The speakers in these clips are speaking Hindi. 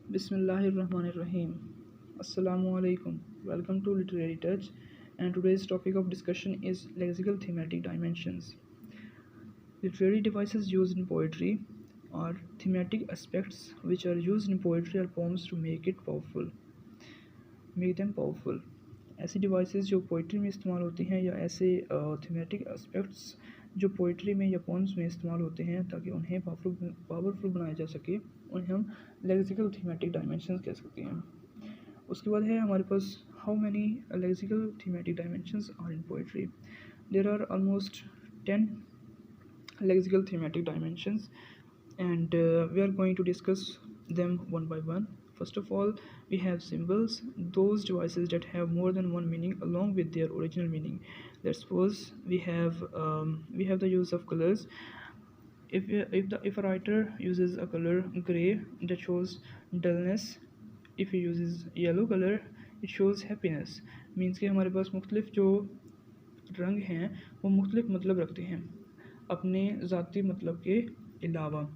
Bismillahirrahmanirrahim. Assalamu alaikum. Welcome to Literary Touch, and today's topic of discussion is lexical thematic dimensions. Literary devices used in poetry are thematic aspects which are used in poetry or poems to make them powerful. ऐसी डिवाइसेस जो पोइट्री में इस्तेमाल होती हैं या ऐसे थीमेटिक एस्पेक्ट्स जो पोइट्री में या पोम्स में इस्तेमाल होते हैं ताकि उन्हें पावरफुल बनाया जा सके, उन्हें हम लेक्सिकल थीमेटिक डायमेंशंस कह सकते हैं। उसके बाद है हमारे पास how many lexical thematic dimensions are in poetry. There are almost 10 lexical thematic dimensions, and we are going to discuss them one by one. First of all, we have symbols, those devices that have more than one meaning along with their original meaning. Let's suppose we have the use of colors. If a writer uses a color gray, that shows dullness. If he uses yellow color, it shows happiness. Means कि हमारे पास मुख्तलिफ जो रंग हैं वो मुख्तलिफ मतलब रखते हैं अपने ज़ाती मतलब के अलावा।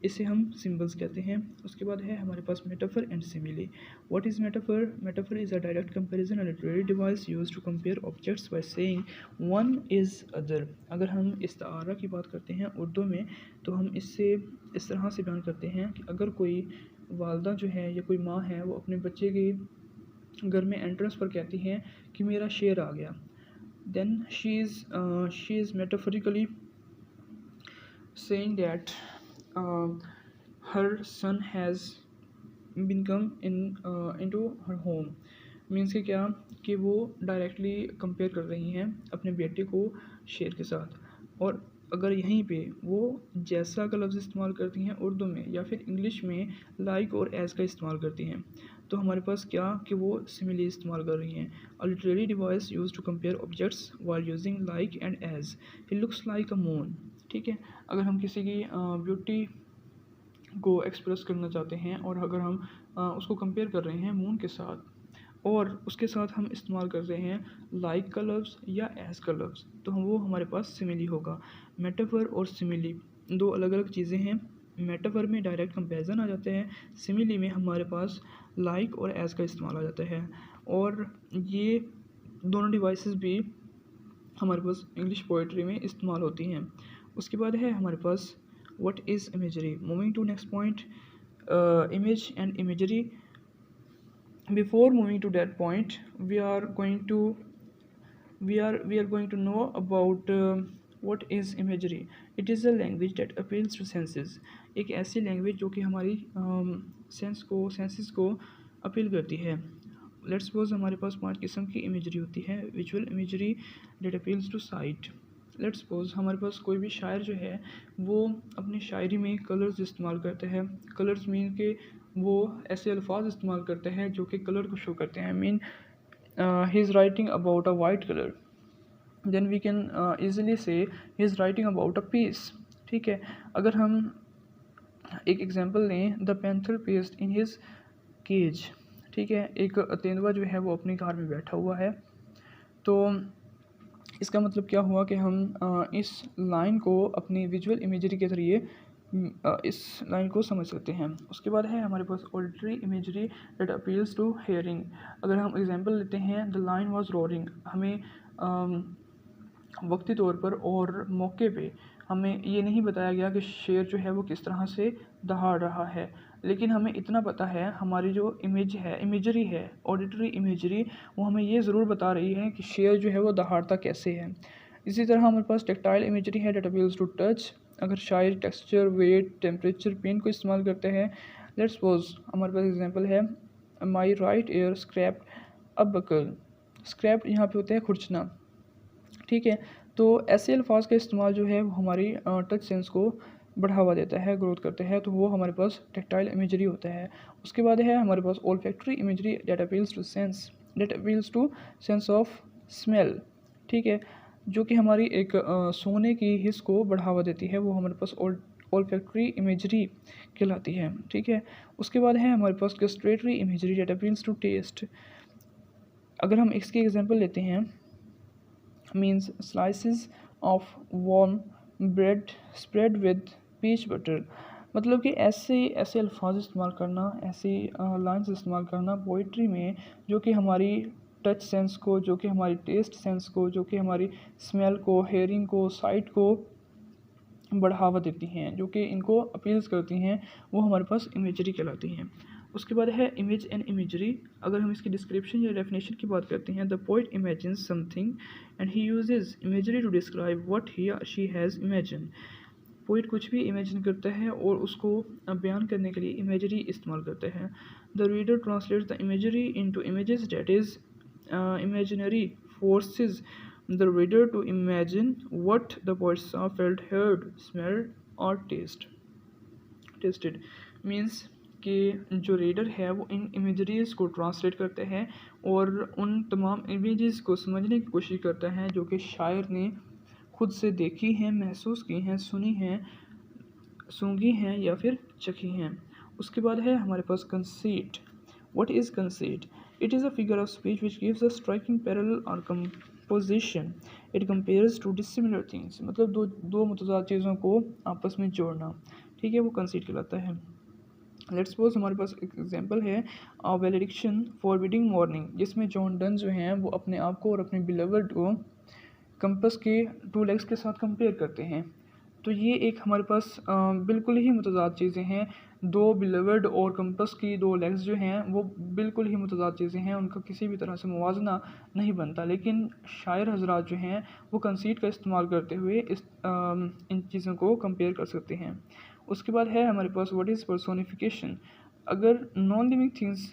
इसे हम सिम्बल्स कहते हैं। उसके बाद है हमारे पास metaphor and simile. What is metaphor? Metaphor is a direct comparison and literary device used to compare objects by saying one is other. अगर हम इस्तारा की बात करते हैं उर्दू में, तो हम इससे इस तरह से बयान करते हैं कि अगर कोई वालदा जो है या कोई माँ है वो अपने बच्चे के घर में एंट्रेंस पर कहती हैं कि मेरा शेर आ गया, then she is metaphorically saying that her son has been come into her home. Means कि क्या कि वो डायरेक्टली कंपेयर कर रही हैं अपने बेटे को शेर के साथ। और अगर यहीं पे वो जैसा का लफ्ज़ इस्तेमाल करती हैं उर्दू में या फिर इंग्लिश में लाइक और एज का इस्तेमाल करती हैं, तो हमारे पास क्या कि वो सिमिली इस्तेमाल कर रही हैं। A literary device use to compare objects while using like and as. He looks like a moon. ठीक है, अगर हम किसी की ब्यूटी को एक्सप्रेस करना चाहते हैं और अगर हम उसको कंपेयर कर रहे हैं मून के साथ और उसके साथ हम इस्तेमाल कर रहे हैं लाइक का लफ्ज़ या एज का लफ्ज़, तो वो हमारे पास सिमिली होगा। मेटाफर और सिमिली दो अलग अलग चीज़ें हैं। मेटाफर में डायरेक्ट कंपैरिजन आ जाते हैं, सिमिली में हमारे पास लाइक और एज का इस्तेमाल आ जाता है। और ये दोनों डिवाइसेस भी हमारे पास इंग्लिश पोइट्री में इस्तेमाल होती हैं। उसके बाद है हमारे पास what is imagery. Moving to next point, image and imagery. Before moving to that point, we are going to know about what is imagery. It is a language that appeals to senses. एक ऐसी लैंग्वेज जो कि हमारी सेंसेस को अपील करती है। लेट्स सपोज हमारे पास 5 किस्म की इमेजरी होती है। Visual imagery that appeals to sight. Let's suppose हमारे पास कोई भी शायर जो है वो अपनी शायरी में कलर्स इस्तेमाल करते हैं। कलर्स मीन के वो ऐसे अल्फाज इस्तेमाल करते हैं जो कि कलर को शो करते हैं। Mean he is writing about a white colour, then we can easily से he is writing about a peace. ठीक है, अगर हम एक एग्जांपल लें, the panther paced in his cage. ठीक है, एक तेंदुआ जो है वो अपनी कार में बैठा हुआ है। तो इसका मतलब क्या हुआ कि हम इस लाइन को अपनी विजुअल इमेजरी के ज़रिए इस लाइन को समझ सकते हैं। उसके बाद है हमारे पास auditory imagery that appeals to hearing. अगर हम एग्जांपल लेते हैं, द लाइन वाज रोरिंग, हमें वक्ती तौर पर और मौके पे हमें ये नहीं बताया गया कि शेर जो है वो किस तरह से दहाड़ रहा है, लेकिन हमें इतना पता है हमारी जो इमेजरी है ऑडिटरी इमेजरी, वो हमें ये ज़रूर बता रही है कि शेर जो है वो दहाड़ता कैसे है। इसी तरह हमारे पास टेक्टाइल इमेजरी है दैट अपील्स टू टच। अगर शायर टेक्सचर, वेट, टेम्परेचर, पेन को इस्तेमाल करते हैं। लेट्स सपोज हमारे पास एग्जांपल है, my right ear scraped a buckle. Scraped यहाँ पे होता है खुरचना। ठीक है, तो ऐसे अल्फाज का इस्तेमाल जो है वो हमारी टच सेंस को बढ़ावा देता है, ग्रोथ करता है, तो वो हमारे पास टेक्टाइल इमेजरी होता है। उसके बाद है हमारे पास olfactory imagery that appeals to sense of smell. ठीक है, जो कि हमारी एक सोने की हिस्स को बढ़ावा देती है, वो हमारे पास ओल्फैक्टरी इमेजरी कहलाती है। ठीक है, उसके बाद है हमारे पास gustatory imagery that appeals to taste. अगर हम इसकी एग्जांपल लेते हैं, means slices of warm bread spread with peach butter। मतलब कि ऐसे ऐसे अल्फाज इस्तेमाल करना, ऐसी लाइन्स इस्तेमाल करना पोइट्री में जो कि हमारी टच सेंस को, जो कि हमारी टेस्ट सेंस को, जो कि हमारी स्मेल को, हेयरिंग को, साइट को बढ़ावा देती हैं, जो कि इनको अपील्स करती हैं, वो हमारे पास इमेजरी कहलाती हैं। उसके बाद है इमेज एंड इमेजरी। अगर हम इसकी डिस्क्रिप्शन या डेफिनेशन की बात करते हैं, the poet imagines something and he uses imagery to describe what he she has imagine. Poet कुछ भी इमेजिन करता है और उसको बयान करने के लिए इमेजरी इस्तेमाल करता है। The reader translates the imagery into images, that is imaginary forces the reader to imagine what the poet saw, felt, heard, smelled or tasted। Means कि जो रीडर है वो इन इमेजरीज को ट्रांसलेट करता है और उन तमाम इमेजेस को समझने की कोशिश करता है जो कि शायर ने खुद से देखी हैं, महसूस की हैं, सुनी हैं, सूंघी हैं या फिर चखी हैं। उसके बाद है हमारे पास conceit. What is conceit? It is a figure of speech which gives a striking parallel और composition. It compares two dissimilar things. मतलब दो मुतज़ाद चीज़ों को आपस में जोड़ना, ठीक है, वो कंसीट कहलाता है। लेट्स सपोज हमारे पास एक एग्जांपल है वेलेडिक्शन फॉरबिडिंग मॉर्निंग, जिसमें जॉन डन जो हैं वो अपने आप को और अपने बिलवर्ड को कंपस के 2 लेग्स के साथ कंपेयर करते हैं। तो ये एक हमारे पास बिल्कुल ही मुतज़ाद चीज़ें हैं। दो बिलवर्ड और कंपस की 2 लेग्स जो हैं वो बिल्कुल ही मुतज़ाद चीज़ें हैं, उनका किसी भी तरह से मुवाजना नहीं बनता। लेकिन शायर हजरात जो हैं वो कंसीट का इस्तेमाल करते हुए इन चीज़ों को कंपेयर कर सकते हैं। उसके बाद है हमारे पास व्हाट इज़ पर्सोनिफिकेशन। अगर non living things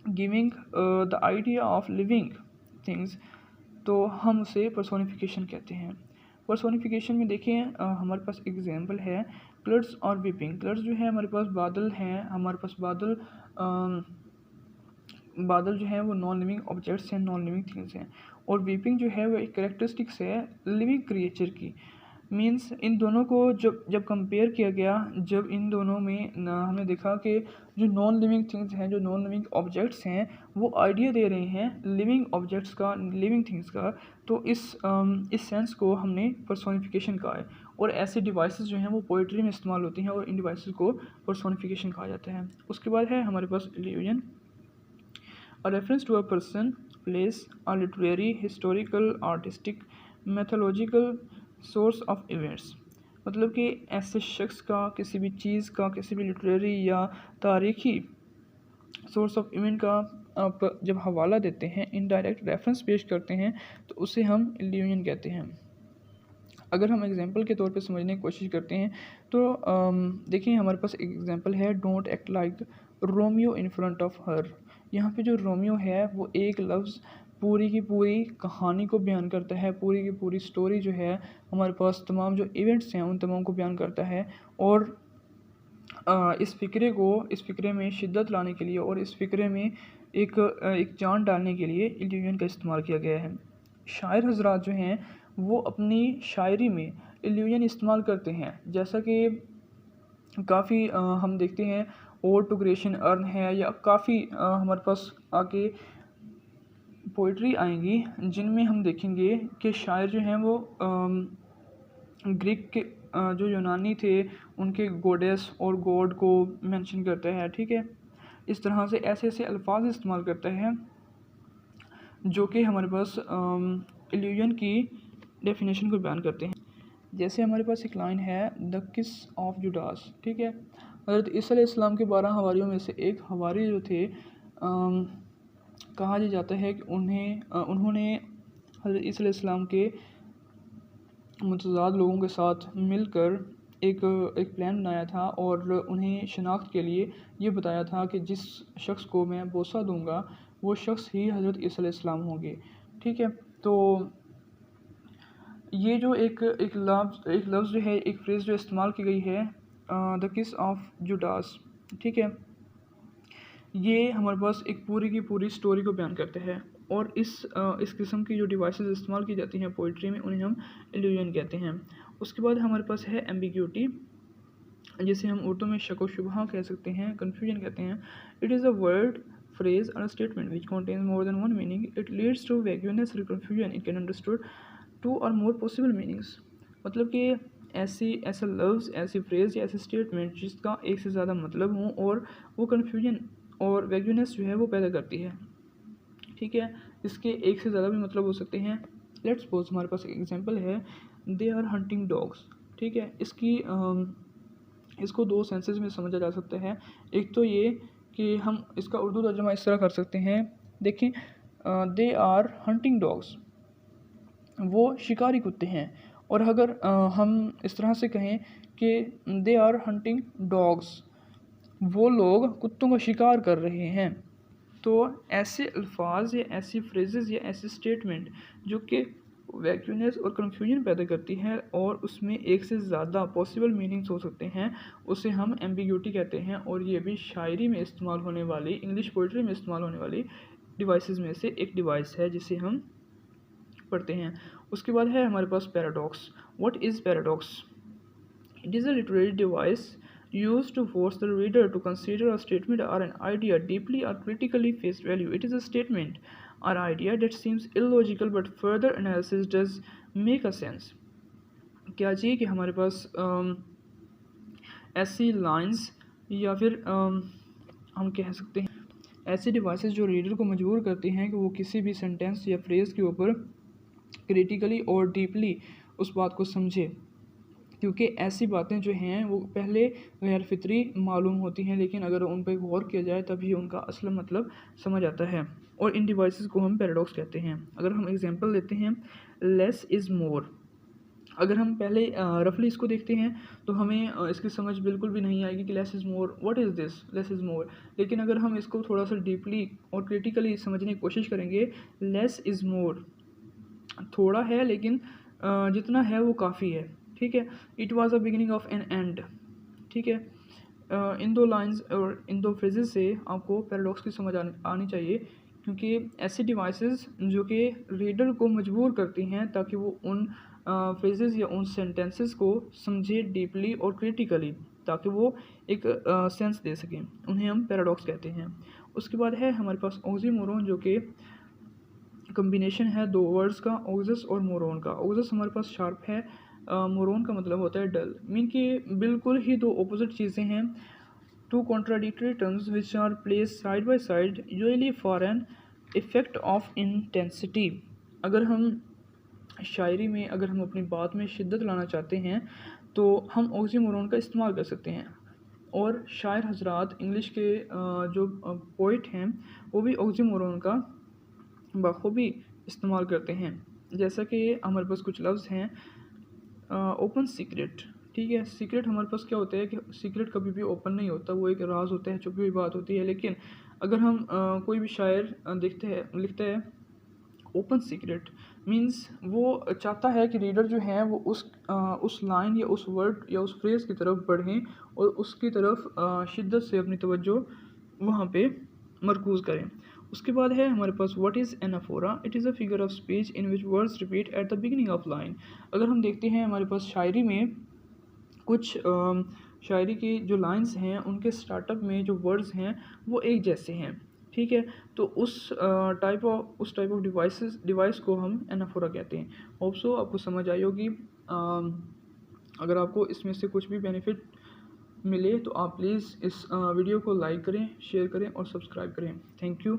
giving the idea of living things, तो हम उसे पर्सोनिफिकेशन कहते हैं। पर्सोनिफिकेशन में देखिए हमारे पास एग्जांपल है क्लड्स और वीपिंग। क्लड्स जो है हमारे पास बादल हैं, हमारे पास बादल जो है वो नॉन लिविंग ऑब्जेक्ट्स हैं, नॉन लिविंग थिंग्स हैं। और वीपिंग जो है वो एक करेक्टरिस्टिक्स है लिविंग क्रिएचर की। मीन्स इन दोनों को जब कंपेयर किया गया, जब इन दोनों में हमने देखा कि जो नॉन लिविंग थिंग्स हैं, जो नॉन लिविंग ऑब्जेक्ट्स हैं, वो आइडिया दे रहे हैं लिविंग ऑब्जेक्ट्स का, लिविंग थिंग्स का। तो इस सेंस को हमने पर्सोनिफिकेशन कहा है। और ऐसे डिवाइसेस जो हैं वो पोइट्री में इस्तेमाल होती हैं और इन डिवाइसेस को पर्सोनिफिकेशन कहा जाता है। उसके बाद है हमारे पास illusion, a reference to a person, place, a literary, historical, artistic, mythological source of events। मतलब कि ऐसे शख्स का, किसी भी चीज़ का, किसी भी लिटरेरी या तारीखी सोर्स ऑफ इवेंट का आप जब हवाला देते हैं, इनडायरेक्ट रेफरेंस पेश करते हैं, तो उसे हम इल्यूजन कहते हैं। अगर हम एग्जांपल के तौर पे समझने की कोशिश करते हैं तो देखिए हमारे पास एक एग्जांपल है don't act like Romeo in front of her. यहाँ पे जो रोमियो है वो एक लफ्ज़ पूरी की पूरी कहानी को बयान करता है, पूरी की पूरी स्टोरी जो है हमारे पास तमाम जो इवेंट्स हैं उन तमाम को बयान करता है। और इस फ़िक्रे में शिद्दत लाने के लिए और इस फ़िक्रे में एक जान डालने के लिए इल्यूजन का इस्तेमाल किया गया है। शायर हजरात जो हैं वो अपनी शायरी में इल्यूजन इस्तेमाल करते हैं, जैसा कि काफ़ी हम देखते हैं ओड टू क्रिएशन अर्न है, या काफ़ी हमारे पास आगे पोइट्री आएंगी जिनमें हम देखेंगे कि शायर जो हैं वो ग्रीक के जो यूनानी थे उनके गॉडेस और गॉड को मेंशन करता है, ठीक है। इस तरह से ऐसे ऐसे अल्फाज इस्तेमाल करता है जो कि हमारे पास इल्यूजन की डेफिनेशन को बयान करते हैं। जैसे हमारे पास एक लाइन है द किस ऑफ जुडास, ठीक है। हज़रत ईसा अलैहिस्सलाम के 12 हवारियों में से एक हवारी जो थे, कहा जाता है कि उन्होंने हज़रत ईसा अलैहिस्सलाम के मुतज़ाद लोगों के साथ मिलकर एक प्लान बनाया था और उन्हें शनाख्त के लिए ये बताया था कि जिस शख्स को मैं बोसा दूंगा वो शख्स ही हज़रत ईसा अलैहिस्सलाम होंगे, ठीक है। तो ये जो एक लफ्ज़ जो है, एक फ्रेज़ जो इस्तेमाल की गई है द किस ऑफ जुडास, ठीक है, ये हमारे पास एक पूरी की पूरी स्टोरी को बयान करता है। और इस किस्म की जो डिवाइसेस इस्तेमाल की जाती हैं पोइट्री में उन्हें हम इल्यूजन कहते हैं। उसके बाद हमारे पास है एम्बिग्यूटी, जिसे हम उर्दू में शक व शुबहा कह सकते हैं, कन्फ्यूजन कहते हैं। It is a word phrase or a statement which contains more than one meaning. It leads to vagueness or confusion. It can understood two or more possible meanings। मतलब कि ऐसा लफ्ज़, ऐसी फ्रेज़ या ऐसे स्टेटमेंट जिसका एक से ज़्यादा मतलब हो और वो कन्फ्यूजन और वैग्यूनेस जो है वो पैदा करती है। ठीक है, इसके एक से ज़्यादा भी मतलब हो सकते हैं। लेट्स सपोज हमारे पास एक एग्जांपल है, दे आर हंटिंग डॉग्स। ठीक है, इसको दो सेंसेस में समझा जा सकता है। एक तो ये कि हम इसका उर्दू तर्जुमा इस तरह कर सकते हैं, देखें, दे आर हंटिंग डॉग्स, वो शिकारी कुत्ते हैं। और अगर हम इस तरह से कहें कि दे आर हंटिंग डॉग्स, वो लोग कुत्तों का शिकार कर रहे हैं। तो ऐसे अल्फाज या ऐसी फ्रेजेस या ऐसे स्टेटमेंट जो कि वैक्यूनेस और कन्फ्यूजन पैदा करती है और उसमें एक से ज़्यादा पॉसिबल मीनिंग्स हो सकते हैं, उसे हम एम्बिग्यूटी कहते हैं। और ये भी शायरी में इस्तेमाल होने वाली, इंग्लिश पोइट्री में इस्तेमाल होने वाली डिवाइसेस में से एक डिवाइस है जिसे हम पढ़ते हैं। उसके बाद है हमारे पास paradox. What is paradox? It is a literary device used to force the reader to consider a statement or an idea deeply or critically face value. It is a statement or idea that seems illogical but further analysis does make a sense. क्या चाहिए कि हमारे पास ऐसी लाइंस या फिर हम कह सकते हैं ऐसे डिवाइसेस जो रीडर को मजबूर करते हैं कि वो किसी भी सेंटेंस या फ्रेज़ के ऊपर क्रिटिकली और डीपली उस बात को समझे, क्योंकि ऐसी बातें जो हैं वो पहले गैर फितरी मालूम होती हैं, लेकिन अगर उन पर गौर किया जाए तभी उनका असल मतलब समझ आता है। और इन डिवाइसेस को हम पैराडॉक्स कहते हैं। अगर हम एग्जांपल लेते हैं, लेस इज़ मोर। अगर हम पहले रफली इसको देखते हैं तो हमें इसकी समझ बिल्कुल भी नहीं आएगी कि less is more, what is this, less is more. लेकिन अगर हम इसको थोड़ा सा डीपली और क्रिटिकली समझने की कोशिश करेंगे, लेस इज़ मोर, थोड़ा है लेकिन जितना है वो काफ़ी है। ठीक है, it was a beginning of an end. ठीक है, इन दो लाइंस और इन दो फ्रेजेस से आपको पैराडॉक्स की समझ आनी चाहिए, क्योंकि ऐसी डिवाइसेस जो कि रीडर को मजबूर करती हैं ताकि वो उन फ्रेजेस या उन सेंटेंसेस को समझे डीपली और क्रिटिकली, ताकि वो एक सेंस दे सकें, उन्हें हम पैराडॉक्स कहते हैं। उसके बाद है हमारे पास ऑक्सीमोरोन, जो कि कम्बिनेशन है दो वर्ड्स का, ऑक्सस और मोरोन का। ऑक्सस हमारे पास शार्प है, मोरोन का मतलब होता है डल। मीन कि बिल्कुल ही दो अपोजिट चीज़ें हैं, two contradictory terms which are place side by side usually for an effect of intensity. अगर हम शायरी में अगर हम अपनी बात में शिद्दत लाना चाहते हैं तो हम ऑक्सीमोरोन का इस्तेमाल कर सकते हैं। और शायर हजरात, इंग्लिश के जो पोइट हैं, वो भी ऑक्सीमोरोन का बखूबी इस्तेमाल करते हैं। जैसा कि हमारे पास कुछ लफ्ज़ हैं, ओपन सीक्रेट। ठीक है, सीक्रेट हमारे पास क्या होता है कि सीक्रेट कभी भी ओपन नहीं होता, वो एक राज होता है, छुपी हुई बात होती है। लेकिन अगर हम कोई भी शायर लिखता है ओपन सीक्रेट, मींस वो चाहता है कि रीडर जो है वो उस लाइन या उस वर्ड या उस फ्रेज़ की तरफ बढ़ें और उसकी तरफ शिद्दत से अपनी तवज्जो वहाँ पे मरकूज़ करें। उसके बाद है हमारे पास what is anaphora? It is a figure of speech in which words repeat at the beginning of line. अगर हम देखते हैं हमारे पास शायरी में कुछ शायरी की जो लाइंस हैं उनके स्टार्टअप में जो वर्ड्स हैं वो एक जैसे हैं। ठीक है, तो उस टाइप ऑफ डिवाइस को हम एनाफोरा कहते हैं। होप सो आपको समझ आई होगी। अगर आपको इसमें से कुछ भी बेनिफिट मिले तो आप प्लीज़ इस वीडियो को लाइक करें, शेयर करें और सब्सक्राइब करें। Thank you.